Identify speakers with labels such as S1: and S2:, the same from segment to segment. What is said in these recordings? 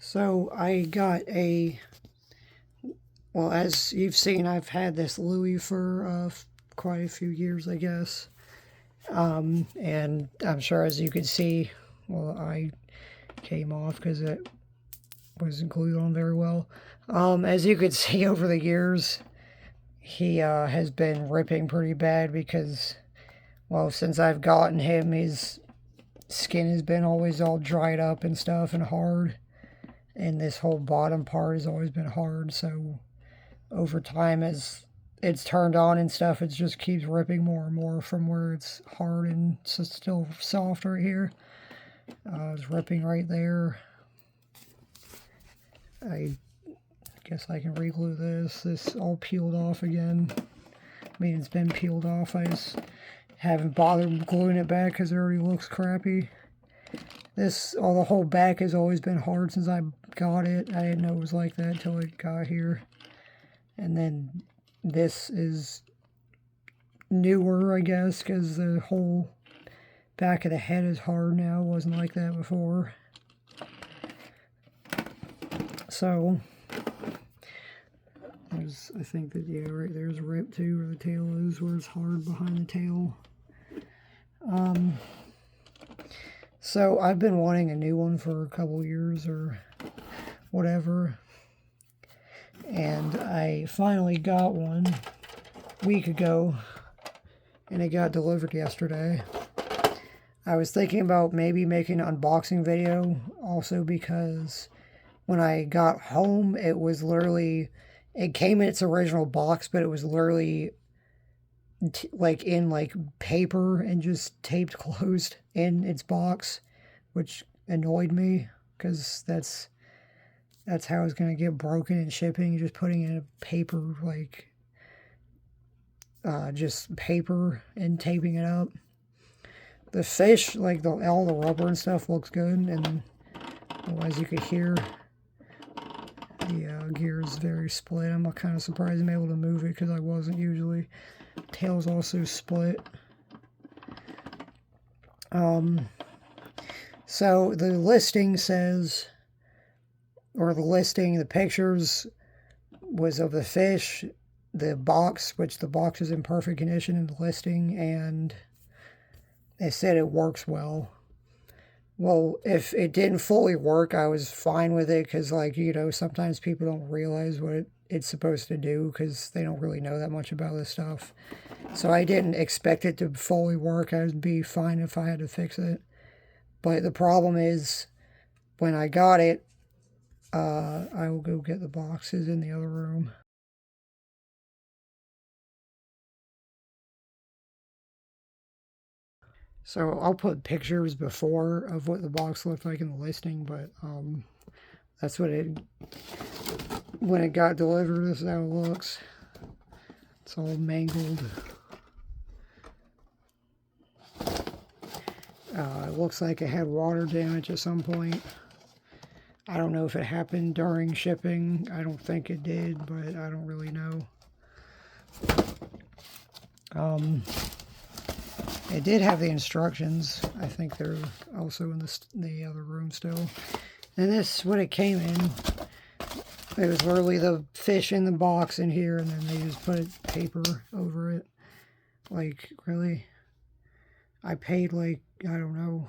S1: So I got well, as you've seen, I've had this Louie for quite a few years, I guess. And I'm sure as you could see, well, I came off because it wasn't glued on very well. As you could see over the years, he has been ripping pretty bad because, well, since I've gotten him, his skin has been always all dried up and stuff and hard. And this whole bottom part has always been hard, so over time as it's turned on and stuff, it just keeps ripping more and more from where it's hard and it's still soft right here. It's ripping right there. I guess I can re-glue this. This all peeled off again. I mean, it's been peeled off. I just haven't bothered gluing it back because it already looks crappy. The whole back has always been hard since I got it. I didn't know it was like that until it got here. And then this is newer, I guess, because the whole back of the head is hard now. It wasn't like that before. So, I think that, yeah, right there's a rip too, where the tail is, where it's hard behind the tail. So I've been wanting a new one for a couple years or whatever. And I finally got one a week ago, and it got delivered yesterday. I was thinking about maybe making an unboxing video also because when I got home, it was literally, it came in its original box, but it was literally in paper and just taped closed in its box, which annoyed me because that's how it's going to get broken in shipping, just putting in a paper, just paper and taping it up. The fish, all the rubber and stuff looks good, and well, as you could hear, the gear is very split. I'm kind of surprised I'm able to move it because I wasn't usually. Tail's also split. So the listing says, the pictures was of the fish, the box, which the box is in perfect condition in the listing, and they said it works well. Well, if it didn't fully work, I was fine with it because, sometimes people don't realize what it's supposed to do because they don't really know that much about this stuff. So I didn't expect it to fully work. I'd be fine if I had to fix it. But the problem is, when I got it, I will go get the boxes in the other room. So I'll put pictures before of what the box looked like in the listing, but that's when it got delivered, this is how it looks. It's all mangled. It looks like it had water damage at some point. I don't know if it happened during shipping. I don't think it did, but I don't really know. It did have the instructions. I think they're also in the other room still. And this, what it came in, it was literally the fish in the box in here, and then they just put paper over it. Really? I paid I don't know,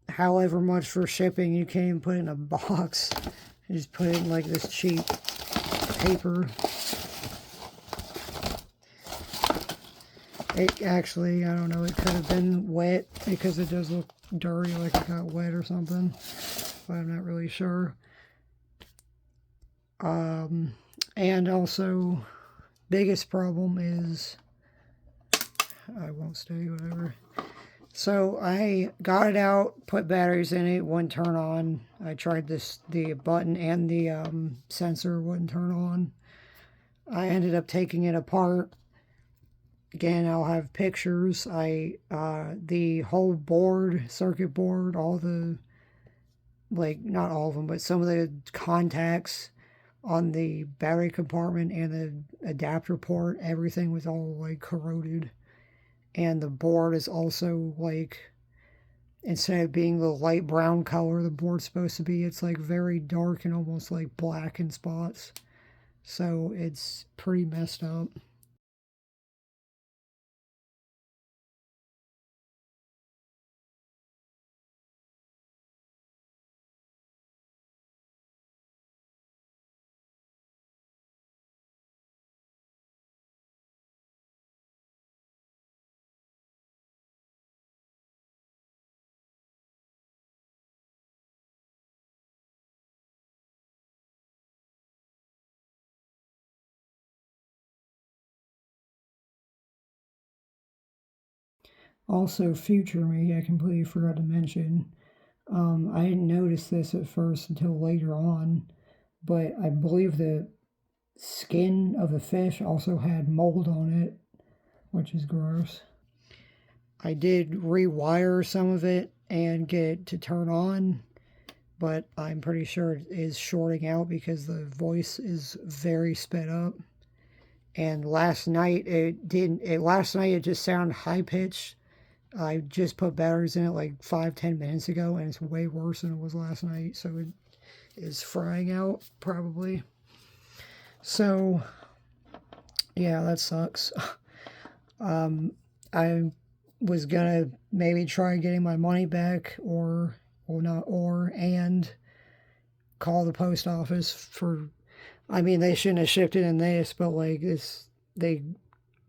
S1: however much for shipping. You can't even put it in a box. You just put it in this cheap paper. It actually, I don't know, it could have been wet because it does look dirty, like it got wet or something, but I'm not really sure. And also, biggest problem is, I won't stay, whatever. So I got it out, put batteries in it, wouldn't turn on. I tried the button and the sensor wouldn't turn on. I ended up taking it apart. Again, I'll have pictures. The whole board, circuit board, all the, not all of them, but some of the contacts on the battery compartment and the adapter port, everything was all corroded. And the board is also instead of being the light brown color the board's supposed to be, it's like very dark and almost like black in spots. So it's pretty messed up. Also, future me, I completely forgot to mention. I didn't notice this at first until later on, but I believe the skin of the fish also had mold on it, which is gross. I did rewire some of it and get it to turn on, but I'm pretty sure it is shorting out because the voice is very sped up. And last night it didn't. Last night it just sounded high pitched. I just put batteries in it like 5-10 minutes ago, and it's way worse than it was last night. So it is frying out probably. So yeah, that sucks. I was gonna maybe try getting my money back, or not, and call the post office for. I mean, they shouldn't have shipped it in this, but like this, they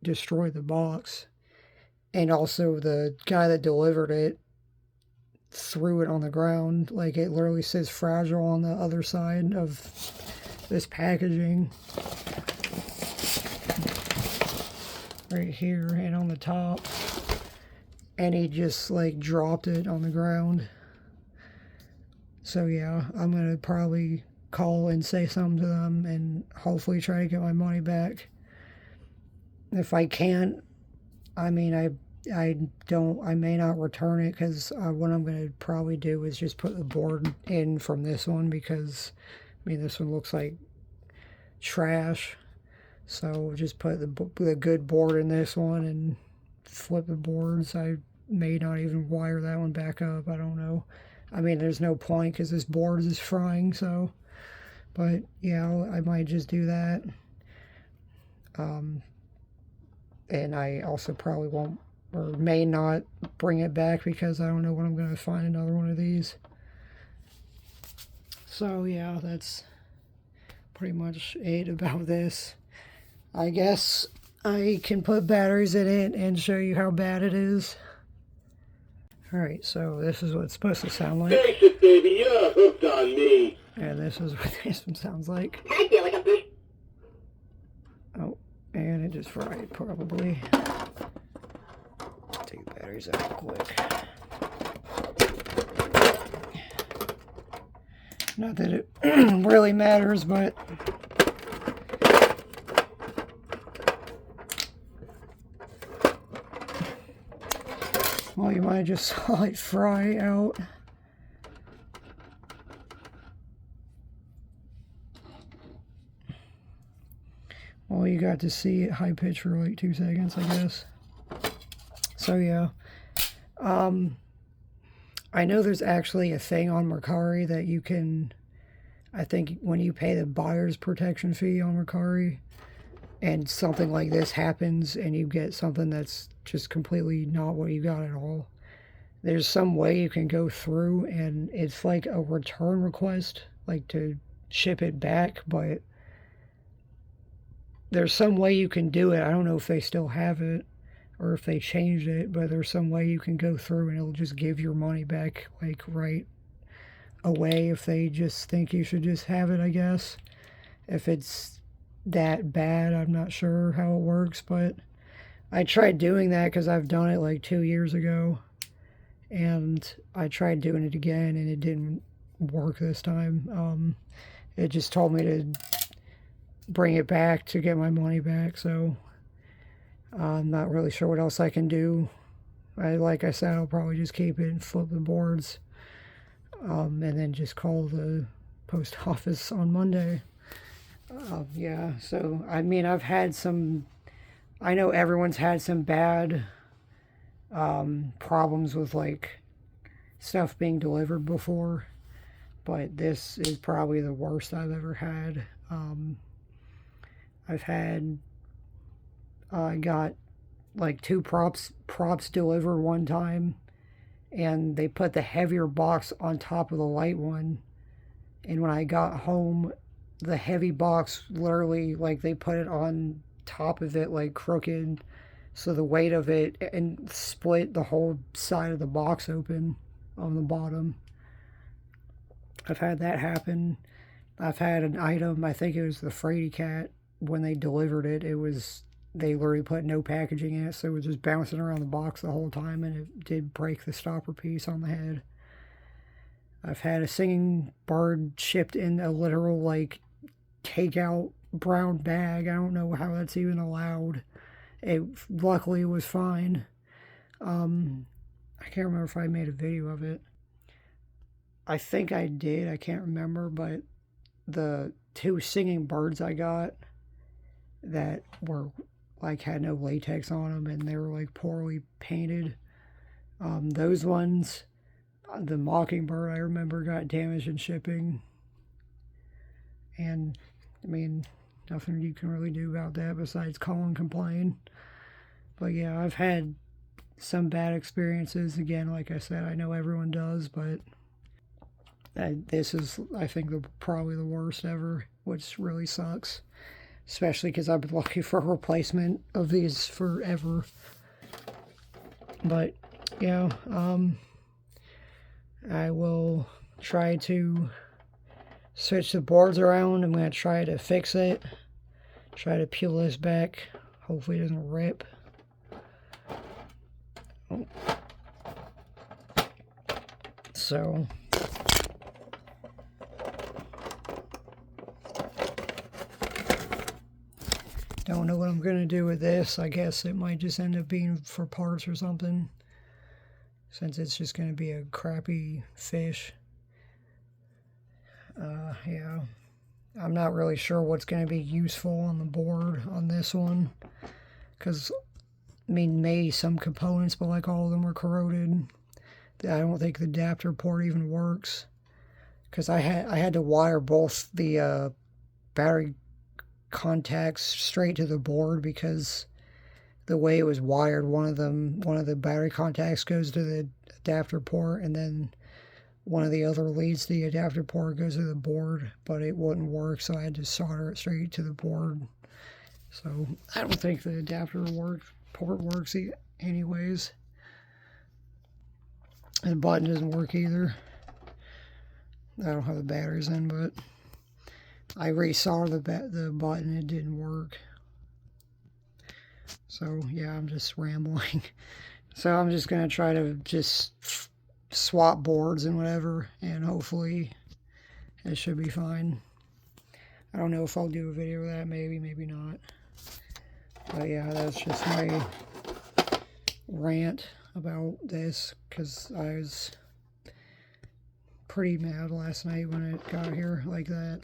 S1: destroyed the box, and also the guy that delivered it threw it on the ground. Like it literally says fragile on the other side of this packaging. Right here and on the top. And he just like dropped it on the ground. So yeah, I'm gonna probably call and say something to them and hopefully try to get my money back. If I can't, I mean, I may not return it, because what I'm going to probably do is just put the board in from this one, because, I mean, this one looks like trash. So just put the good board in this one and flip the boards. I may not even wire that one back up. I don't know. I mean, there's no point because this board is frying, so. But, yeah, I might just do that. And I also probably won't, or may not, bring it back because I don't know when I'm going to find another one of these. So yeah, that's pretty much it about this. I guess I can put batteries in it and show you how bad it is. Alright, so this is what it's supposed to sound like.
S2: Basic, baby, you're hooked on me.
S1: And this is what this one sounds like.
S2: I feel like I'm...
S1: Oh, and it just fried, probably. Take the batteries out quick. Not that it really matters, but... Well, you might just saw it fry out. Well, you got to see it high pitch for like 2 seconds, I guess. So yeah. I know there's actually a thing on Mercari that you can, I think when you pay the buyer's protection fee on Mercari, and something like this happens and you get something that's just completely not what you got at all, there's some way you can go through and it's like a return request, like to ship it back, but there's some way you can do it. I don't know if they still have it or if they changed it, but there's some way you can go through and it'll just give your money back like right away if they just think you should just have it, I guess. If it's that bad, I'm not sure how it works, but I tried doing that because I've done it like 2 years ago, and I tried doing it again and it didn't work this time. It just told me to bring it back to get my money back, so I'm not really sure what else I can do. Like I said, I'll probably just keep it and flip the boards, and then just call the post office on Monday. Yeah, so, I mean, I've had some, I know everyone's had some bad problems with, like, stuff being delivered before, but this is probably the worst I've ever had. I got like 2 props delivered one time, and they put the heavier box on top of the light one, and when I got home, the heavy box literally, like, they put it on top of it like crooked, so the weight of it, and split the whole side of the box open on the bottom. I've had that happen. I've had an item, I think it was the Frady Cat, when they delivered it, they literally put no packaging in it, so it was just bouncing around the box the whole time, and it did break the stopper piece on the head. I've had a singing bird shipped in a literal, like, takeout brown bag. I don't know how that's even allowed. It luckily was fine. I can't remember if I made a video of it. I think I did. I can't remember, but the 2 singing birds I got that were like had no latex on them, and they were like poorly painted. Those ones, the mockingbird I remember got damaged in shipping, and I mean, nothing you can really do about that besides call and complain. But yeah, I've had some bad experiences. Again, like I said, I know everyone does, but this is, I think, probably the worst ever, which really sucks. Especially because I've been looking for a replacement of these forever. But, yeah, I will try to switch the boards around. I'm going to try to fix it. Try to peel this back. Hopefully it doesn't rip. Oh. So, don't know what I'm going to do with this. I guess it might just end up being for parts or something, since it's just going to be a crappy fish. Yeah. I'm not really sure what's going to be useful on the board on this one, because, I mean, maybe some components, but like all of them are corroded. I don't think the adapter port even works, because I had to wire both the battery contacts straight to the board, because the way it was wired, one of the battery contacts goes to the adapter port, and then one of the other leads to the adapter port goes to the board, but it wouldn't work, so I had to solder it straight to the board. So I don't think the adapter port works anyways. The button doesn't work either. I don't have the batteries in, but I resoldered the button, it didn't work. So yeah, I'm just rambling. So I'm just gonna try to just swap boards and whatever, and hopefully it should be fine. I don't know if I'll do a video of that, maybe not. But yeah, that's just my rant about this, because I was pretty mad last night when it got here like that.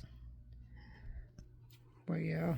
S1: But yeah.